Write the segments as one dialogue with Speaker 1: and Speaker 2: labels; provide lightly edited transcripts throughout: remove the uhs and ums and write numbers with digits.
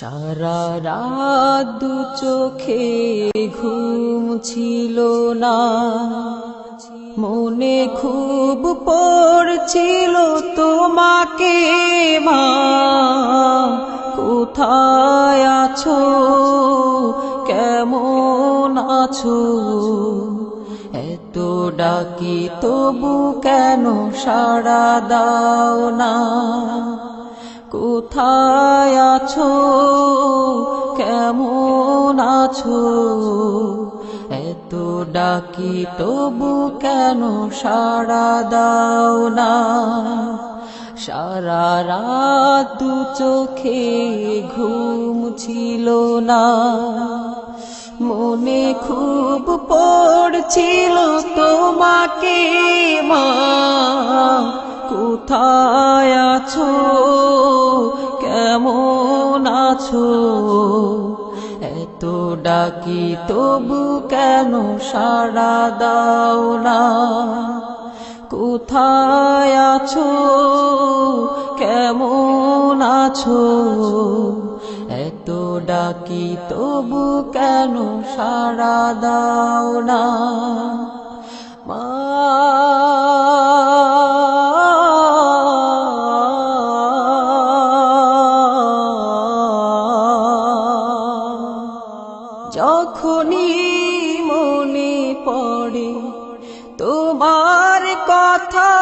Speaker 1: সারা রাত দু চোখে ঘুম ছিল না, মনে খুব পড়ছিল তোমাকে মা। কোথায় আছো, কেমন আছো? এত ডাকি তবু কেন সাড়া দাও না? কোথায় আছো, কেমন আছো? এত ডাকি তবু কেন সাড়া দাও না? সারা রাত দু চোখে ঘুম ছিল না, মনে খুব পড়ছিল তোমাকে মা। কোথায় আছো, কেমন আছো? এত ডাকি তবু কেন সাড়া দাও না? কোথায় আছো, কেমন আছো? এত ডাকি তবু কেন সাড়া দাও না মা? যখনই মনে পড়ে তোমার কথা,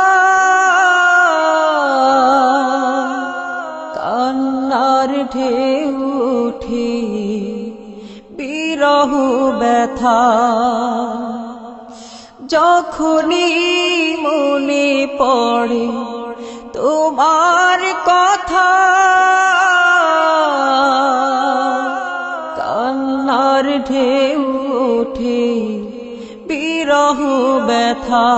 Speaker 1: কান্নার ঢেউ ওঠে বিরহ ব্যথা। যখনই মনে পড়ে তোমার কথা, কান্নার ঢেউ ওঠে বিরহ ব্যথা।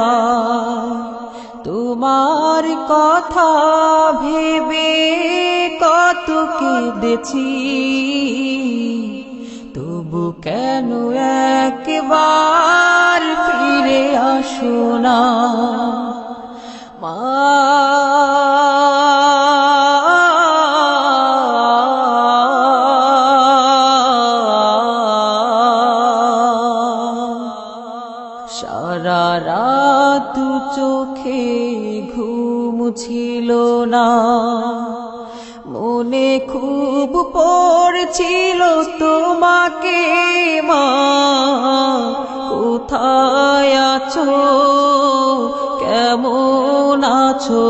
Speaker 1: তোমার কথা ভেবে কত কেঁদেছি, তবু কেন একবার ফিরে আসো না মা? সারা রাত দু চোখে ঘুম ছিল না, মনে খুব পড়ছিল তোমাকে মা। কোথায় আছো, কেমন আছো?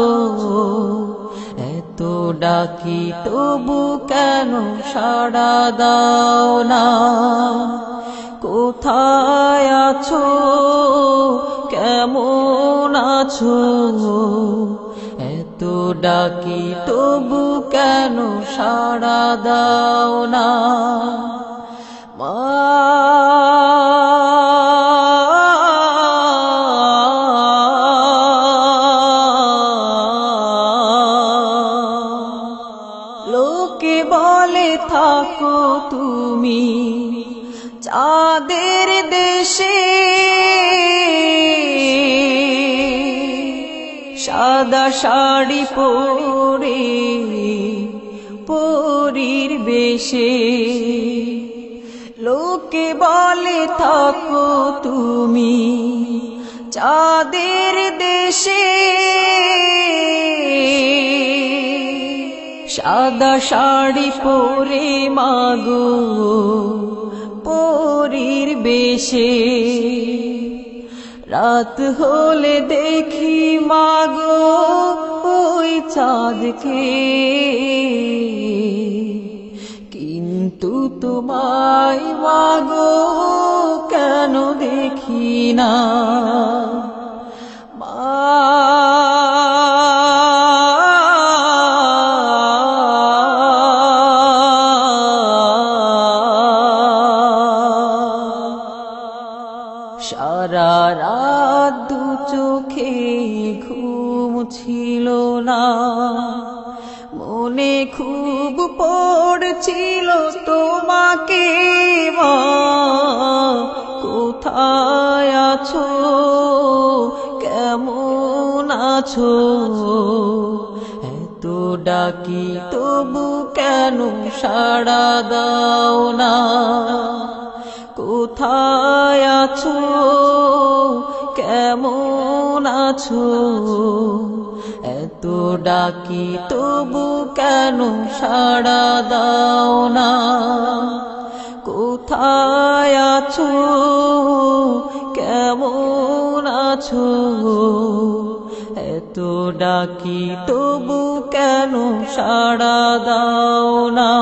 Speaker 1: এত ডাকি তবু কেন সাড়া দাও না? কোথায় আছো, কেমন আছো? এত ডাকি তবু কেন সাড়া দাও না মা? লোকে বলে থাকো তুমি চাঁদের দেশে, সাদা শাড়ি পরে পরীর বেশে। লোকে বলে থাকো তুমি চাঁদের দেশে, সাদা শাড়ি পরে মাগো পরীর বেশে। রাত হলে দেখি মাগো ওই চাঁদকে, কিন্তু তোমায় মাগো কেন দেখি না মা? সারা রাত দু চোখে ঘুম ছিল না, মনে খুব পড়ছিল তোমাকে মা। কোথায় আছো, কেমন আছো? এত ডাকি তবু কেন সাড়া দাও না? কোথায় আছো, কেমন আছো? এত ডাকি তবু কেন সাড়া দাও না? কোথায় আছো, কেমন আছো? এত ডাকি তবু কেন সাড়া দাও না?